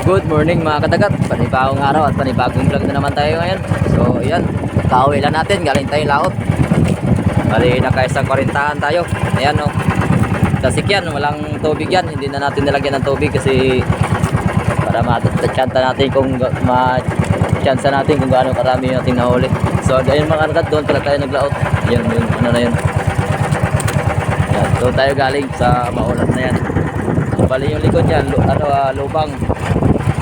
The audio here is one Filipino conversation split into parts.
Good morning mga kadagat, panibagong araw at panibagong vlog na naman tayo ngayon. So yan, kauwi lang natin, galing tayong laot. Bali nakaisang 40 tayo. Ayan o, tasik yan, walang tubig yan. Hindi na natin nilagyan ng tubig kasi para matantsa natin kung ma-chance natin kung gaano karami natin nahuli. So ayun mga kadagat, doon pala tayo naglaot. Yan, yun, ano na yun. Yan, doon tayo galing sa maulat na yan. Bali yung likod yan, lubang.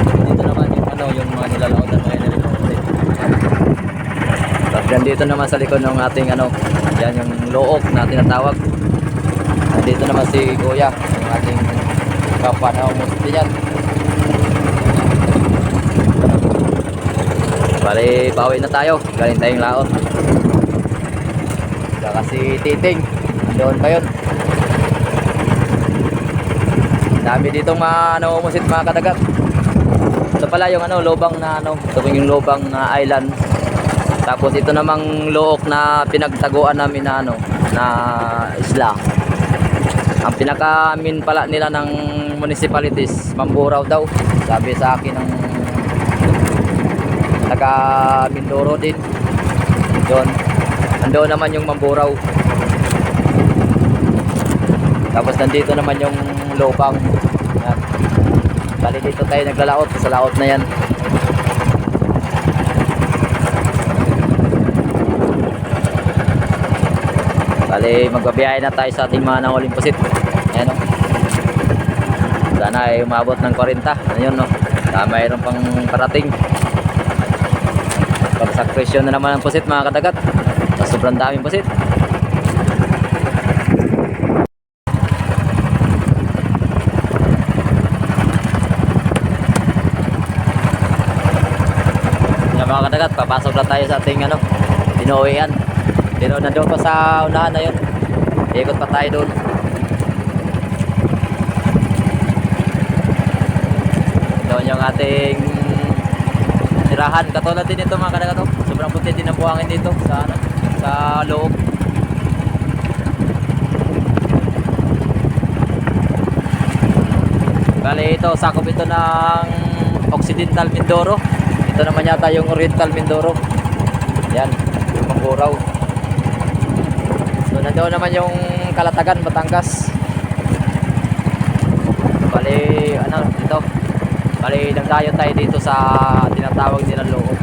Dito naman yung mga nilalaotan mga nilalaotan. Tapos dito naman sa likod ng ating yan yung look na tinatawag. Dito naman si Kuya, yung ating kapwa na umusti yan. Bali, pauwi na tayo, galing tayong laot. Saka si Titing, doon pa yun. Dami ditong umusit mga kadagat. Ito pala yung lubang na ito yung lubang na island. Tapos ito namang look na pinagtaguan namin na na isla. Ang pinaka-min pala nila ng municipalities, Mamburao daw. Sabi sa akin ng taga Mindoro din. Doon. Andoon naman yung Mamburao. Tapos nandito naman yung lubang. Yan. Bali dito tayo naglalaot sa laot na yan. Bali magbabiyahe na tayo sa ating mga nanguling pusit. Ayan o. Sana ay umabot ng 40. Ayun o. Mayroon pang parating. Pagsak presyo na naman ang pusit mga kadagat. Sobrang daming pusit. Mga kadagat, papasok na tayo sa ating inuwian. Nandun pa sa unahan na yun. Ikot pa tayo doon. Doon yung ating tirahan. Katulad din ito mga kadagat. Sobrang puti din ang buhangin dito sa loob. Bali ito, sakop ito ng Occidental Mindoro. Ito naman yata yung Oriental Mindoro. Yan, yung Mamburao. So nandoon naman yung Kalatagan, Batangas. Bali, ito. Bali, nagdayo tayo dito sa tinatawag nilang loob.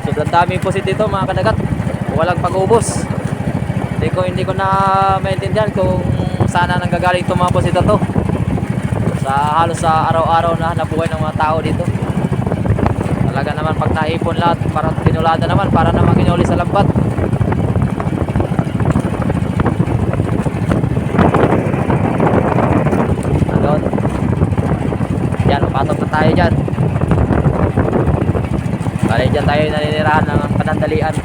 Sobrang daming pusit dito mga kadagat. Walang pag-ubos. Hindi ko na maintindihan kung sana nanggagaling itong mga pusit na to. Halos sa araw-araw na nabuhay ng mga tao dito. Talaga naman pag naipon lahat, parang pinulada naman para naman kinuli sa lambat. Doon. Yan, papasok na tayo dyan. Bali dyan tayo naninirahan ng panandalian.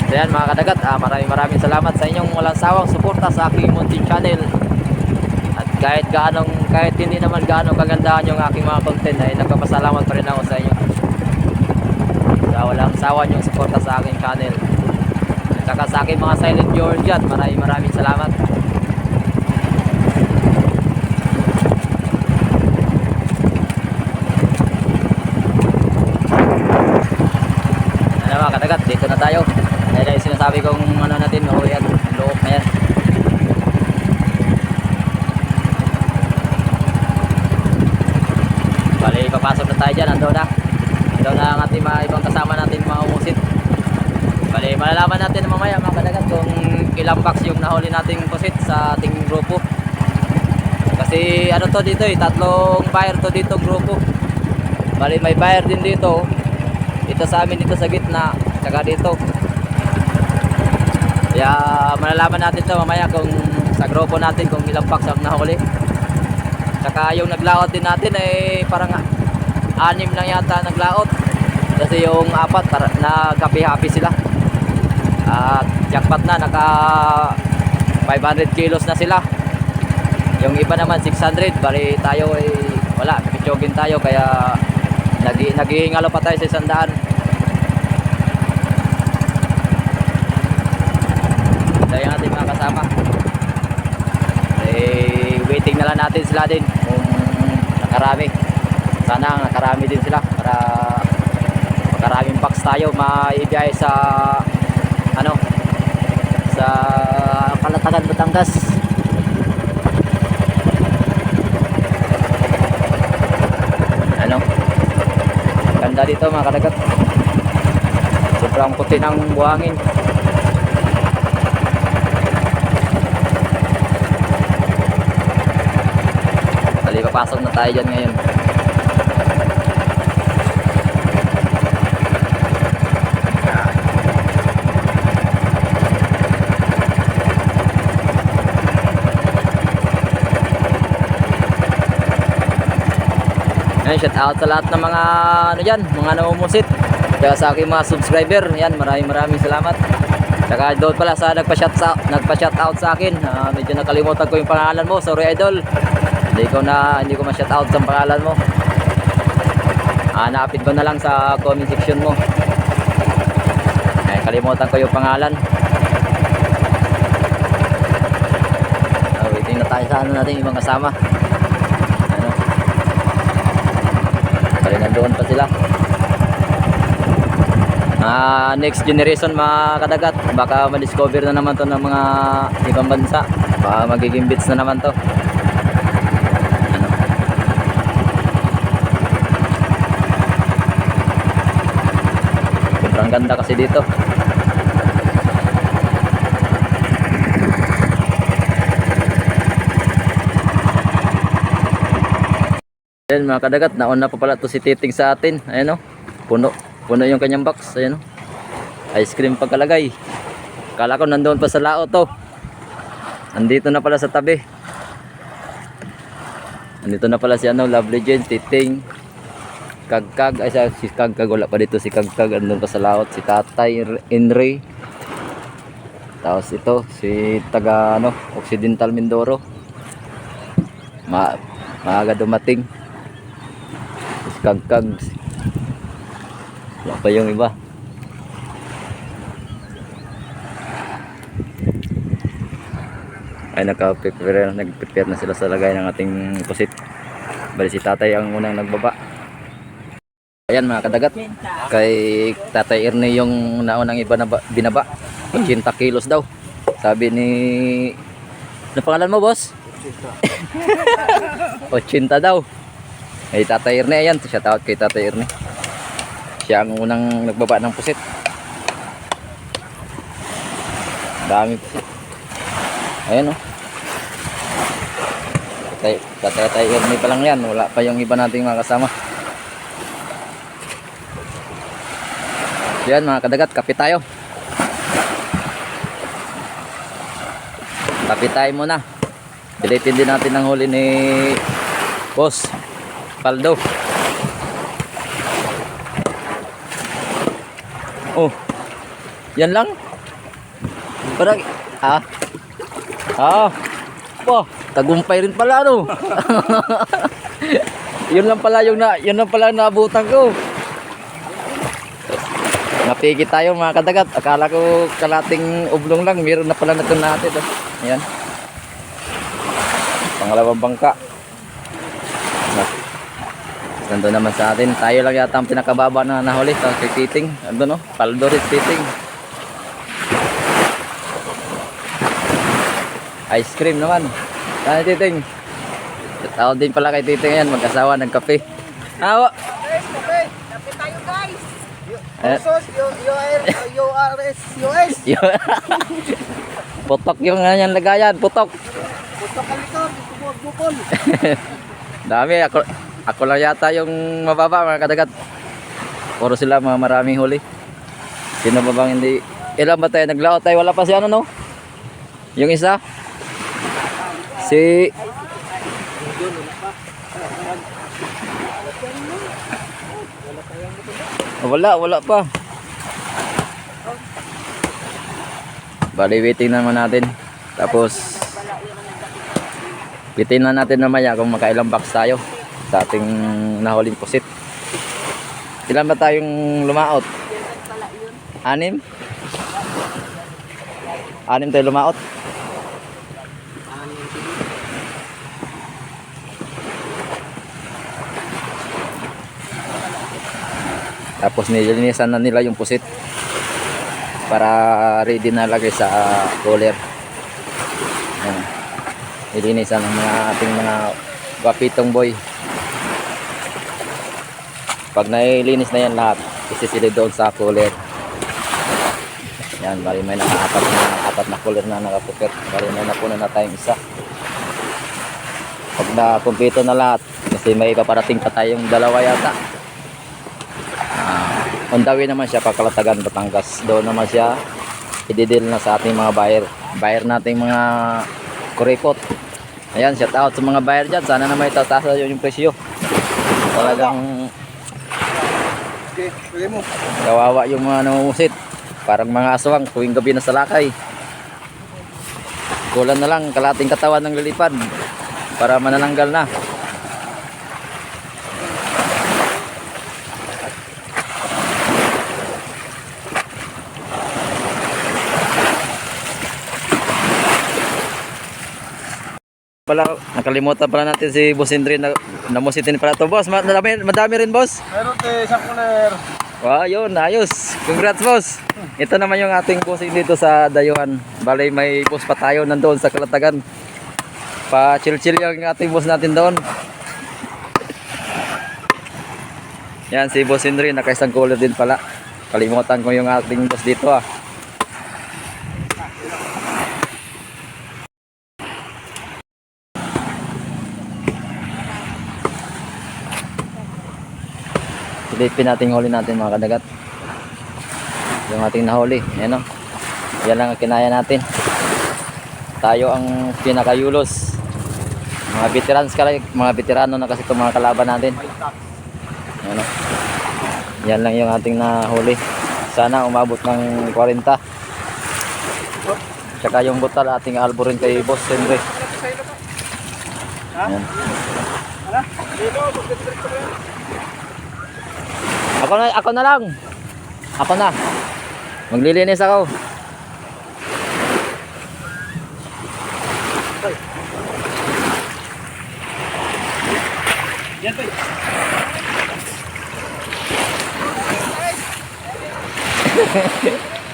So yan mga kadagat, maraming salamat sa inyong walang sawang suporta sa aking munting channel. At kahit hindi naman gaano kagandahan yung aking mga content, ay nagpapasalamat pa rin ako sa inyo. Sa walang sawa yung suporta sa aking channel. At saka sa aking mga silent viewers dyan, maraming salamat. Ano mga kadagat, dito na tayo. Kaya yung sinasabi kong natin, yan, loob na yan. Bali, papasok na tayo dyan, ando na ang ating mga ibang kasama natin mga umusit. Bali, malalaman natin mamaya mga kadagat kung ilang box yung nahuli nating pusit sa ating grupo. Kasi to dito tatlong buyer to dito grupo. Bali, may buyer din dito. Ito sa amin dito sa gitna, saka dito. Kaya malalaman natin to mamaya kung sa grupo natin kung ilang packs ang nahuli. Saka yung naglaot din natin ay parang 6 lang yata naglaot. Kasi yung 4 nagkapi-happy sila. At jackpot na, naka 500 kilos na sila. Yung iba naman 600. Bali tayo ay wala, nakitsogin tayo kaya naghihingalo pa tayo sa 100. titingnan lang natin sila din kung nakarami. Sana nakarami din sila para makaraming box tayo maibiyay sa ano, sa Kalatagan, Batangas. Ano, ganda dito mga kadagat, sobrang puti ng buhangin. Dali, papasok na tayo dyan ngayon. Ayan, shout out sa lahat ng mga ano dyan, mga namumusit. Kaya sa aking mga subscriber, yan, maraming salamat. Saka doon pala sa nagpa-shout out sa akin, medyo nakalimutan ko yung pangalan mo, sorry idol. Hindi ko ma-shout out sa pangalan mo. Hanapin ko na lang sa comment section mo. Ay, kalimutan ko yung pangalan. Waiting na tayo sa ano natin, yung mga kasama. Ano? Kali nandoon pa sila. Next generation mga kadagat, baka ma-discover na naman to ng mga ibang bansa. Baka magiging beats na naman to. Sobrang ganda kasi dito. Ayan mga kadagat, nauna pa pala to si Titing sa atin. Ayan o, puno yung kanyang box. Ayan o, ice cream pagkalagay. Kala ko nandoon pa sa lao to. Nandito na pala sa tabi. Nandito na pala si ano, Lovely Jane, Titing, Kagkag. Ay si Kagkag, wala pa dito si Kagkag. Andun pa sa laot si Tatay Enry. Tapos ito si taga ano, Occidental Mindoro. Maaga dumating si Kagkag. Wala pa yung iba. Ay nagprepare na sila sa lagay ng ating pusit. Bali si Tatay ang unang nagbaba. Ayan mga kadagat, kay Tatay Ernie yung naunang iba na binaba. 80 kilos daw. Sabi ni, ano pangalan mo boss? 80 daw. Kay Tatay Ernie, ayan, shout out kay Tatay Ernie. Siya ang unang nagbaba ng pusit. Dami pusit. Ayan o. Tatay Ernie pa lang yan, wala pa yung iba nating mga kasama. Yan mga kadagat, kape tayo. Kape tayo muna. Pilitin din natin ang huli ni Boss Paldo. Oh, yan lang. Parang tagumpay rin pala no. Yun lang pala naabutan ko. Napigit tayo mga kadagat. Akala ko kalating ublong lang, meron na pala na ito natin. Ayan, pangalawang bangka. Nandun naman sa atin. Tayo lang yata ang pinakababa na nahuli sa Titing. Nandun no, Paldo rin Titing. Ice cream naman. Saan Titing? Tao din pala kay Titing. Ayan, mag-asawa ng kape. Kape tayo guys. URS. Putok yung ganyan lagayan, putok. Putok ka likod, bukol. Dami, ako lang yata yung mababa mga kadagat. Puro sila mga maraming huli. Sino ba bang hindi? Ilan ba tayo naglaot tayo? Wala pa si ano no? Yung isa? Si wala pa. Bali waiting naman natin. Tapos waiting na natin mamaya kung makailang box tayo sa ating nahuling pusit. Ilan ba tayong lumaot? 6? 6 tayo lumaot. Tapos nilinisan na nila yung pusit para ready na lagay sa cooler. Ayan. Nilinisan ng mga ating mga guwapitong boy. Pag nailinis na yan lahat, isisilid doon sa cooler. Yan, bali may apat na cooler na nakapukit. Bali may napuno na tayong isa. Pag nakumpleto na lahat, kasi may paparating pa tayong dalawa yata. On the way naman siya, Pakalatagan, Batangas. Doon naman siya ididil na sa ating mga buyer nating mga kuripot. Ayan, shout out sa mga buyer dyan. Sana na may tataas yung presyo. Talagang Okay, pwede mo. kawawa yung mga namumusit. Parang mga aswang tuwing gabi na sa lakay. Kulang na lang kalating katawan ng lilipad para manananggal na. Pala, nakalimutan pala natin si Boss Indri na namusitin pala to, boss. Madami rin, boss. Meron isang cooler. Wow, yun, ayos. Congrats, boss. Ito naman yung ating bossing dito sa Dayuhan. Balay may boss pa tayo nandoon sa Kalatagan. Pa chill-chill yung ating boss natin doon. Yan, si Boss Indri, nakaisang cooler din pala. Kalimutan ko yung ating boss dito ah. Silipin natin huli natin mga kadagat. Yung ating nahuli. Ayan o. Yan lang ang kinaya natin. Tayo ang pinakayulos. Mga veterans mga veterano na kasi itong mga kalaban natin. Ayan o. Yan lang yung ating nahuli. Sana umabot ng 40. Tsaka yung butal ating alburin kay Boss Henry. Ayan. Ako na lang. Ako na. Maglilinis ako. Yan pa.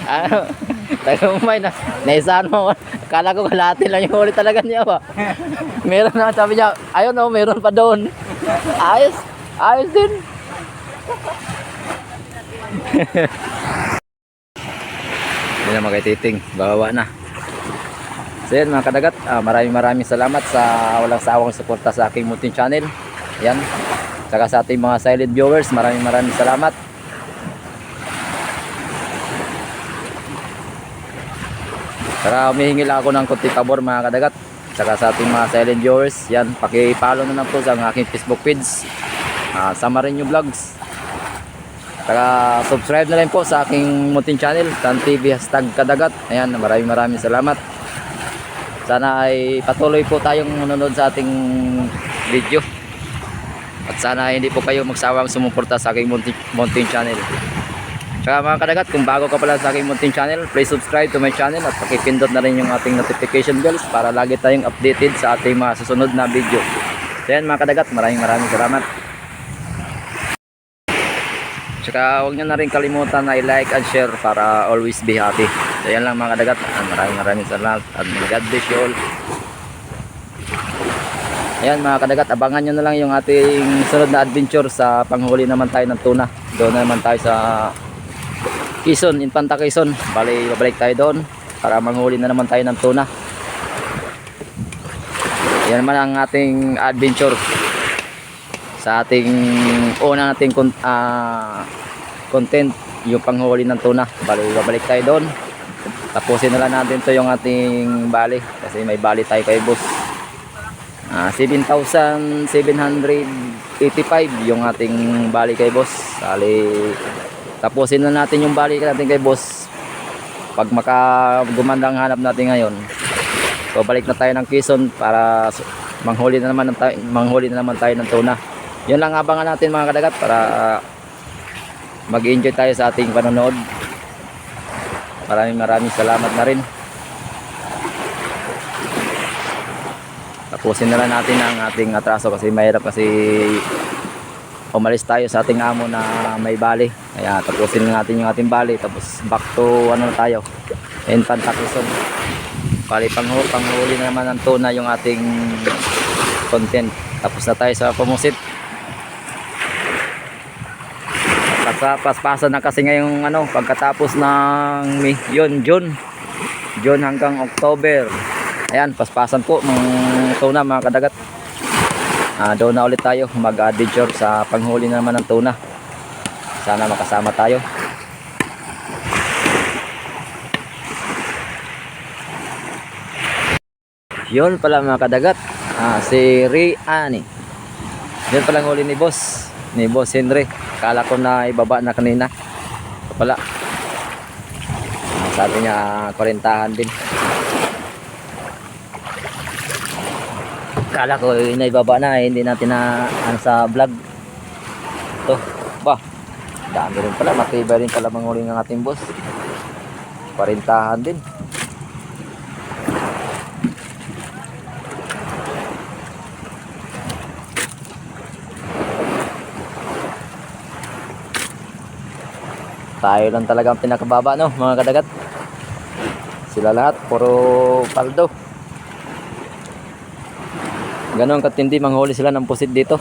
Ano? Tagumpay na. Naisahan mo. Akala ko kalahati lang yung huli talaga niya ba. Meron na, sabi niya, ayun o, meron pa doon. Ayos. Ayos din. Hindi na magkatiting. Bawawa na. So yan mga kadagat, maraming salamat sa walang sawang suporta sa aking munting channel. Yan. Saka sa ating mga silent viewers, maraming salamat. Saka humihingi lang ako ng konti pabor mga kadagat. Saka sa ating mga silent viewers, yan, paki-follow na lang po sa aking Facebook page, Samarinyo Vlogs. Saka subscribe na rin po sa aking munting channel, Tan TV #Kadagat. Ayan, maraming salamat. Sana ay patuloy po tayong manonood sa ating video. At sana hindi po kayo magsawang sumuporta sa aking munting channel. Saka mga kadagat, kung bago ka pala sa aking munting channel, please subscribe to my channel at pakipindot na rin yung ating notification bells para lagi tayong updated sa ating mga susunod na video. So yan mga kadagat, maraming salamat. Tsaka huwag nyo na rin kalimutan na i-like and share para always be happy. So yan lang mga kadagat, maraming salamat at God bless you all. Ayan mga kadagat, abangan nyo na lang yung ating sunod na adventure sa panghuli naman tayo ng tuna. Doon naman tayo sa Quezon, Infanta Quezon. Babalik tayo doon para manghuli na naman tayo ng tuna. Yan naman ang ating adventure sa ating unang nating content, yung panghuli ng tuna. Babalik tayo doon. Tapusin na lang natin to yung ating bali kasi may bali tayo kay boss. 7,785 yung ating bali kay boss. Tapusin na natin yung bali natin kay boss. Pag gumandang hanap natin ngayon, so balik na tayo ng Quezon para manghuli na naman tayo ng tuna. Yun lang abangan natin mga kadagat para mag-enjoy tayo sa ating panonood. Maraming salamat na rin. Tapusin na lang natin ang ating atraso kasi mahirap kasi umalis tayo sa ating amo na may bali. Kaya tapusin na natin yung ating bali, tapos back to ano na tayo, Infanta Quezon. Bali panghuli na naman ng tuna yung ating content. Tapos na tayo sa Pumusit. Paspasan na kasi ngayong ano, pagkatapos ng June hanggang October. Ayan, paspasan po ng tuna mga kadagat. Doon na ulit tayo mag-adventure sa panghuli na naman ng tuna. Sana makasama tayo. Yun pala mga kadagat, si Riani. Yun palang huli ni Boss Henry. Kala ko na ibaba na kanina. Wala. Sabi niya 40 din. Kala ko naibaba na, hindi natin na sa vlog. Ito, ba? Dami rin pala, matibay rin pala manghuli ng ating boss. 40 din. Tayo lang talaga ang pinakababa, no, mga kadagat. Sila lahat puro paldo. Ganon katindi manghuli sila ng pusit dito.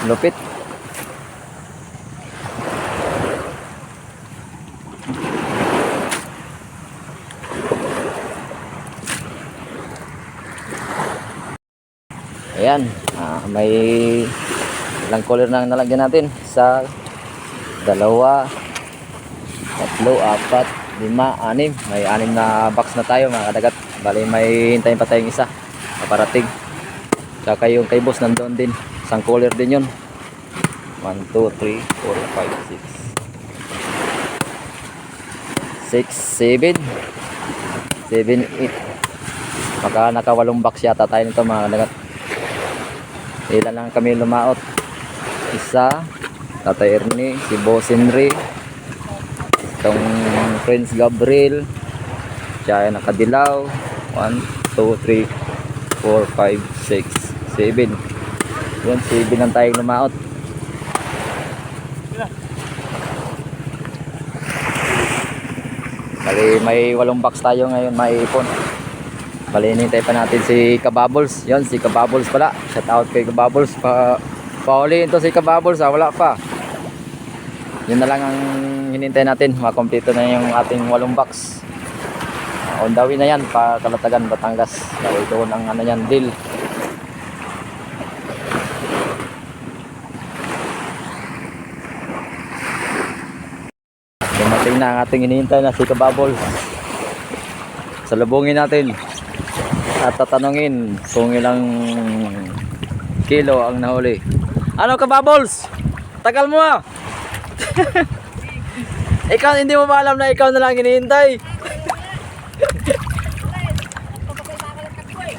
Lupit. Ayan, may ilang color na nalagyan natin. Isa, 2, 3, 4, 5, 6. May 6 na box na tayo mga kadagat. Bali may hintayin pa tayong isa na parating. Saka yung kay boss nandoon din. Isang color din yun. 1, 2, 3, 4, 5, 6, 7, 8. Naka 8 box yata tayo nito mga kadagat. Ilan lang kami lumaot. Isa, Tatay Ernie, si Boss Henry, itong Prince Gabriel, siya ay nakadilaw. 1, 2, 3, 4, 5, 6, 7. Yun, 7 lang tayong lumaot. Bali may 8 box tayo ngayon maiipon. Bali hinintay pa natin si Kabubbles. Yun, si Kabubbles pala. Shout out kay Kabubbles. Paulihin to si Kabubbles, wala pa. Yun na lang ang hinintay natin. Makompleto na yung ating 8 box. On the way na yan pa Kalatagan, Batangas. Dahil doon ang ano yan, deal. Dumating na ang ating hinihintay na si Kabubbles. Salubungin natin at tatanungin kung ilang kilo ang nahuli. Ano Kabubbles? Tagal mo ah. Ikaw hindi mo ba alam na ikaw na lang hinihintay?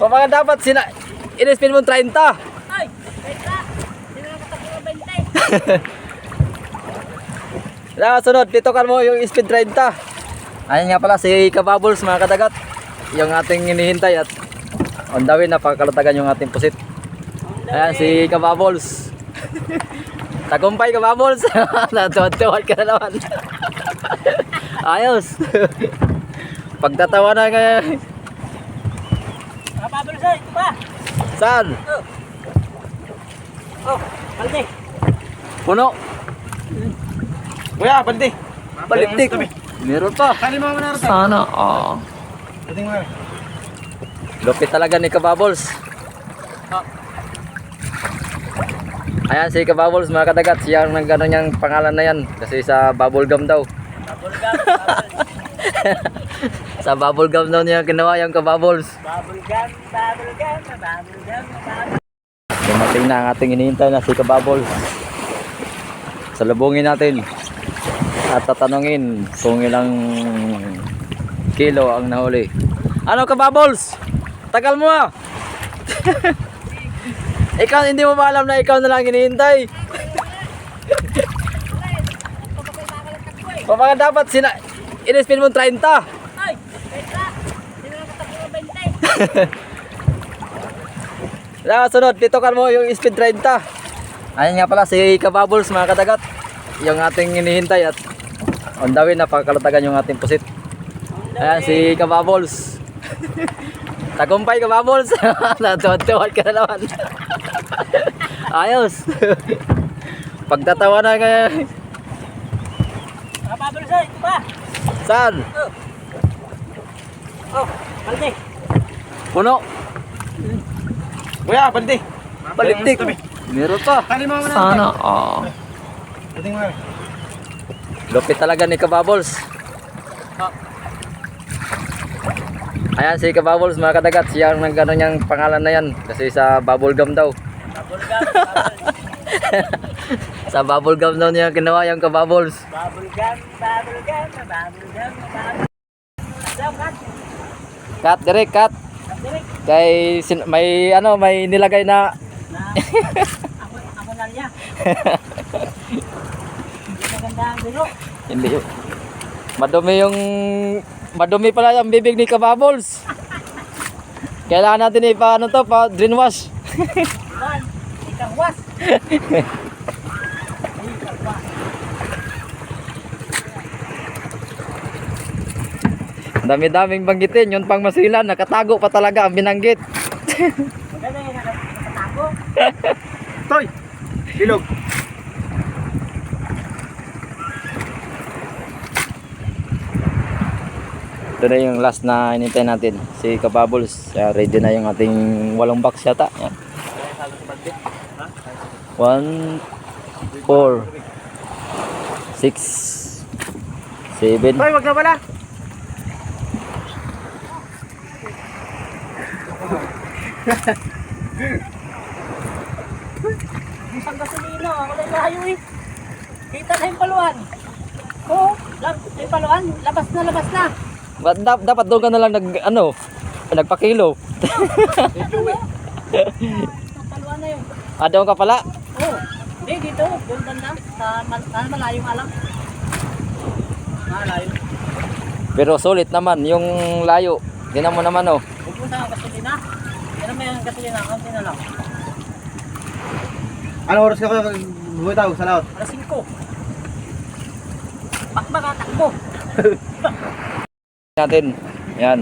Pamaka dapat in-spin mo 30. Ay, wait lang. Hindi na nakatakbo 20. Dapat sunod, pitokan mo yung speed 30. Ayan nga pala si Kabubbles mga kadagat. Yung ating hinihintay at on the way na pagkalatagan yung ating pusit. Ayan si Kabubbles. Tagumpay Kabubbles. Natuwad ka na naman. Ayos. Pagtatawa na ngayon. Kababalo sa ito pa. Saan? Oh, kalde. Puno. Kuya, balde. Balitik. Meron pa. Kali mo na rin. Sana Dating mo. Lupit talaga ni Kabubbles. Ayan si Kabubbles mga kadagat. Siya ang nagano niyang pangalan na yan. Kasi sa bubble gum daw. Bubblegum. Sa bubble gum daw niya ginawa yung Kabubbles. Bubblegum. Dumating na ang ating hinihintay na si Kabubbles. Salubungin natin at tatanungin kung ilang kilo ang nahuli. Ano Kabubbles? Tagal mo ah. Ikaw hindi mo ba alam na ikaw na lang hinihintay? Pamaka dapat in-spin mo 30. Ay, wait lang. Hindi na nakatakbo 20. Sunod, titokan mo yung speed 30. Ayan nga pala si Kabubbles mga kadagat. Yung ating hinihintay at on the way na pagkalatagan yung ating pusit. Ayan si Kabubbles. Tagumpay Kabubbles. Natuwad-tuwad ka na naman. Ayos. Pagtatawa na nga. Kapabalo sa ito ba? Saan? Oh, Kalde. Puno. Kuya, balde. Balitik. Meron pa. Tali mo muna. Sana all. Dating mga. Lupit talaga ni Kabubbles. Ayan si Kabubbles mga kadagat. Siya ang nagano niyang pangalan na yan. Kasi sa bubble gum daw. Bubblegum. Sa bubble gum daw niya ginawa yung Kabubbles. Bubblegum. Bubblegum. Bubblegum. Bubblegum. Cut, direct, cut. Direk. Kay may ano, may nilagay na Na, ako na niya. Hindi maganda ang dulo. hindi yun. Madumi pala yung bibig ni Kabubbles. Kailangan natin ano to, pa drain wash. Man, ikang was. Ang dami-daming banggitin, yun pang masilan, nakatago pa talaga ang binanggit. Maganda yung nakatago. Toy. Ilog. Ito na yung last na inintay natin, si Kabubbles. Ready na yung ating 8 box yata. Yan. 1, 4, 6, 7. Toy, wag na pala. Isang gasolina, ako na layo eh. Kita na yung paluan. Oo, yung paluan, labas na. Dapat doon ka na lang nagpakilo. Ang paluan na yun. Doon ka pala. Oo, hindi dito, doon banda, sa malayong alam. Malayo. Pero sulit naman yung layo. Tingnan mo naman oh. Huwag mo sa gasolina. Pero may gasolina, kaunti na lang. Anong oras ka kuya bumitaw sa laot? Alas 5. Bakbaka takbo. Natin. Yan.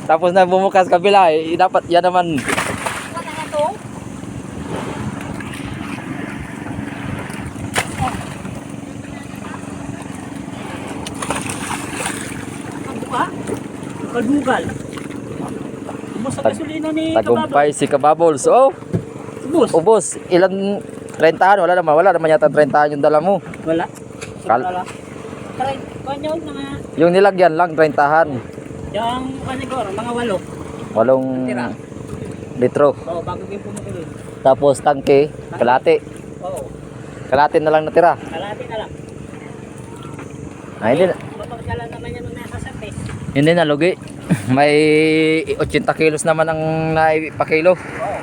Tapos na bumukas kabila dapat yan naman. Ano na ito? Kabuka? Kalbugal. Ubus sa gasolina ni Tagumpay si Kabubbles. Oh, Ubus? ubos. Ilan 30 wala naman yata 30 yung dala mo. Wala. Kal- Wala. Try, kanyo mga, Yung nilagyan lang 30-han. yung kanigoro, mga 8. 8 litro. Oo, bago yung pumutuloy. Tapos tangke, kalate. Oo, Kalate na lang natira. kalati na lang. Hindi na. Mapagdala naman yan nung nasa surface. Hindi na lugi. May 80 kilos naman ang naipakilo. Oo.